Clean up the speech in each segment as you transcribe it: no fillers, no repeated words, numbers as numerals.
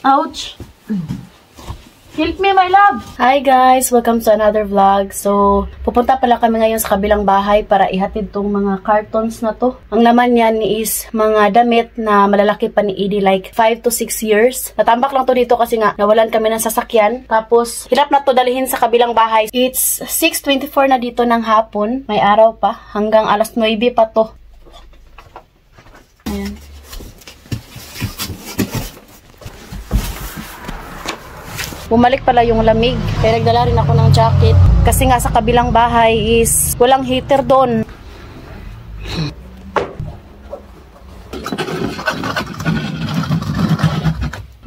Ouch! Help me, my love! Hi guys! Welcome to another vlog. So, pupunta pala kami ngayon sa kabilang bahay para ihatid tong mga cartons na to. Ang laman yan is mga damit na malalaki pa ni Edie, like 5 to 6 years. Natambak lang to dito kasi nga nawalan kami ng sasakyan. Tapos, hirap na to dalihin sa kabilang bahay. It's 6:24 na dito ng hapon. May araw pa. Hanggang alas 9 pa to. Ayan. Bumalik pala yung lamig. Kaya nagdala rin ako ng jacket. Kasi nga sa kabilang bahay is walang heater doon.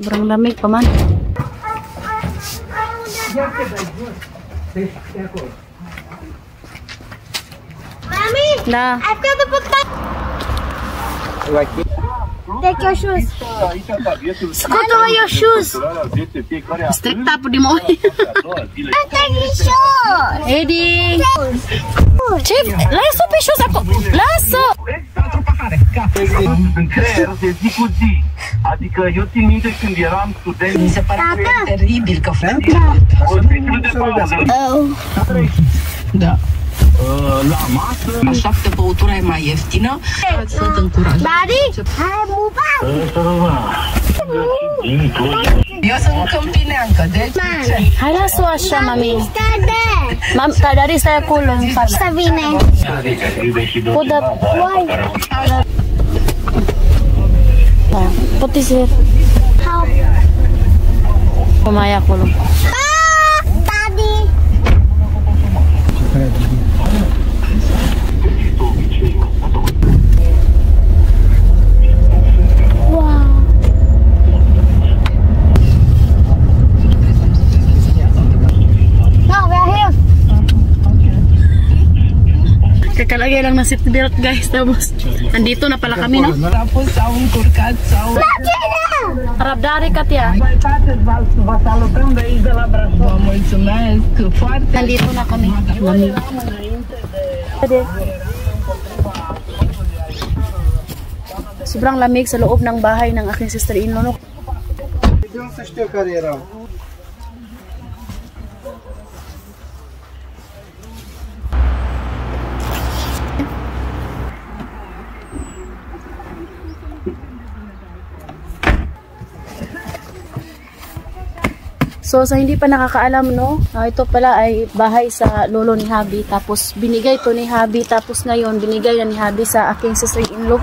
Sobrang lamig pa man. Mommy! Na. I've got to put my... Take your shoes. Scoot away your shoes. Stricta po di mo. I'm taking shoes. Eddie! Chef, laso pa shoes ako. Laso! În creier de zi cu zi. Adică eu țin minte când eram student. Mi se pare teribil că O triclu de pauză. Da. La masă. Așteaptă băutura e mai ieftină. Să te încurajez. Daddy, hai move Eu sunt câmpineancă, deci Hai, laso așa, mami. Dada. Mam, tadari stai acolo. În față. Să vine. Pută. Puti sir. Kumaya acolo. Daddy. Kakalagay lang na safety belt guys. Tapos, andito na pala kami, no? Tapos s-au încurcat, s-au... Rabdare ka tiya. Vă salutăm de aici de la Brașov. Vă mulțumesc foarte... Nandito na kami. Lamig. Sobrang lamig sa loob ng bahay ng aking sister-in-law, no? Eu să știu care erau. So, sa hindi pa nakakaalam, no? Ito pala ay bahay sa lolo ni Habi. Tapos, binigay to ni Habi. Tapos, ngayon, binigay na ni Habi sa aking sister-in-law.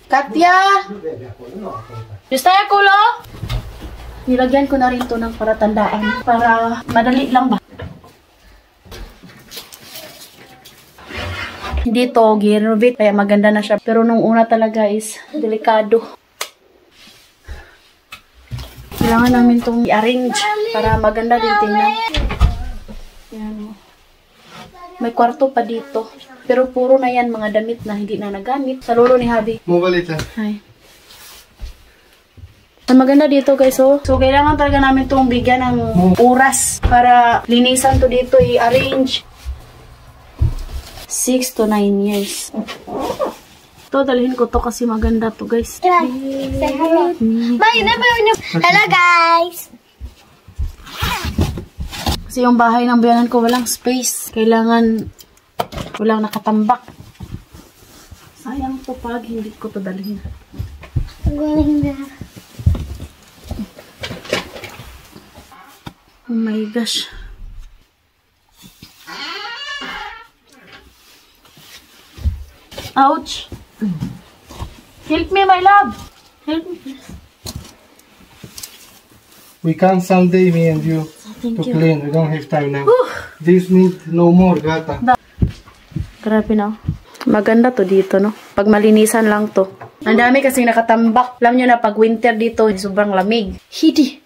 Katya! Justaya kulo! Nilagyan ko na rin to ng paratandaan para madali lang ba. Hindi to gi-renovate kaya maganda na siya. Pero nung una talaga is delikado. Kailangan namin itong i-arrange para maganda din tingnan. Yan. May kwarto pa dito. Pero puro na yan mga damit na hindi na nagamit. Sa lolo ni Habi. Mobalita. Hi. Ang maganda dito guys, oh. So, kailangan talaga namin itong bigyan ng oras para linisan to dito, i-arrange. 6 to 9 years. Ito, dalhin ko to kasi maganda to guys. Say hello. Hello guys. Kasi yung bahay ng bayanan ko walang space. Kailangan walang nakatambak. Sayang to pag hindi ko to dalhin. Galing na. Oh my gosh. Ouch. Help me, my love. Help me, please. We can't Sunday, me and you, Thank to you. clean. We don't have time now. This need no more, gata. Grabe na. Maganda to dito, no? Pag malinisan lang to. Ang dami kasing nakatambak. Alam nyo na, pag winter dito, sobrang lamig. Hidi.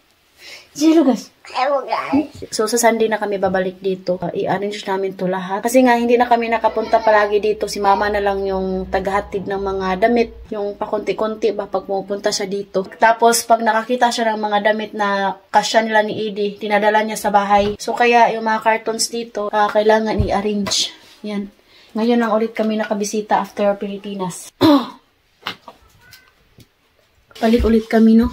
Zero, guys. Hello guys. So sa Sunday na kami babalik dito. I-arrange namin to lahat. Kasi nga hindi na kami nakapunta palagi dito. Si mama na lang yung tagahatid ng mga damit. Yung pakunti-kunti ba pag pupunta siya dito. Tapos pag nakakita siya ng mga damit na kasya nila ni Edie, dinadala niya sa bahay. So kaya yung mga cartons dito, kailangan i-arrange. Yan. Ngayon lang ulit kami nakabisita after Pilipinas. Balik ulit kami, no?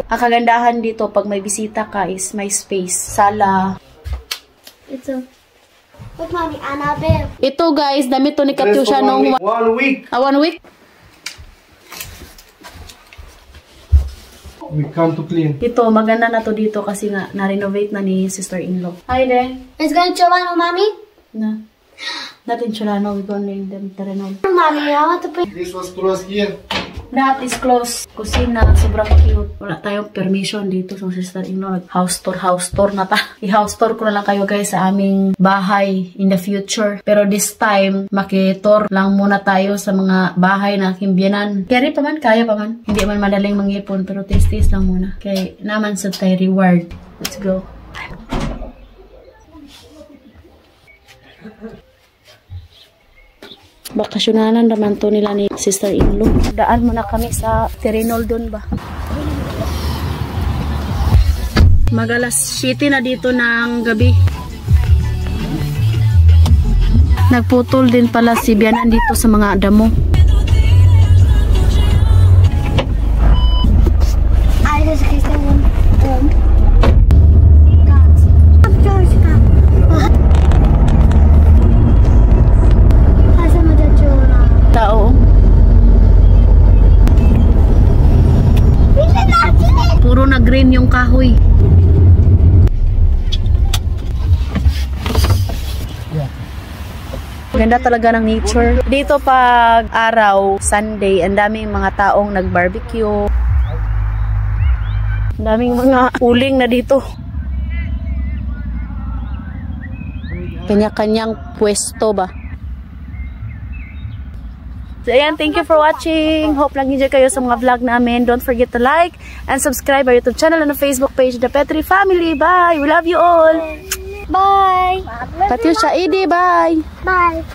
Ang kagandahan dito pag may bisita ka is may space. Sala. Look, Mommy, Annabelle. Ito guys, damit to ni Katyusha nung 1 week. 1 week. We come to clean. Ito, maganda na to dito kasi nga na-renovate na ni sister-in-law. Hi there. It's going to Chilano, Mommy? Na. Natin Chilano, we gonna name them Terenol. Mommy, I want to put... This was closed here. That is close. Kusina, sobrang cute. Wala tayong permission dito sa sister-in-law. House tour na ta. I-house tour ko na lang kayo guys sa aming bahay in the future. Pero this time, makitor lang muna tayo sa mga bahay na kimbiyanan. Kaya pa man, kaya pa man. Hindi man madaling mangipon, pero taste lang muna. Kaya naman sa tayo reward. Let's go. Bakasyonalan naman to nila ni sister-in-law. Daan muna kami sa Terenol doon ba. Magalas 7 na dito ng gabi. Nagputol din pala si Bianan dito sa mga damo. Tao. Puro na green yung kahoy. Ganda talaga ng nature. Dito pag araw, Sunday, ang daming mga taong nag-barbecue. Ang daming mga uling na dito. Kanya-kanyang pwesto ba? So, ayan, thank you for watching. Hope lang enjoy kayo sa mga vlog namin. Don't forget to like and subscribe our YouTube channel and the Facebook page, The Petri Family. Bye! We love you all! Bye! Katyusha, Edie, bye! Bye!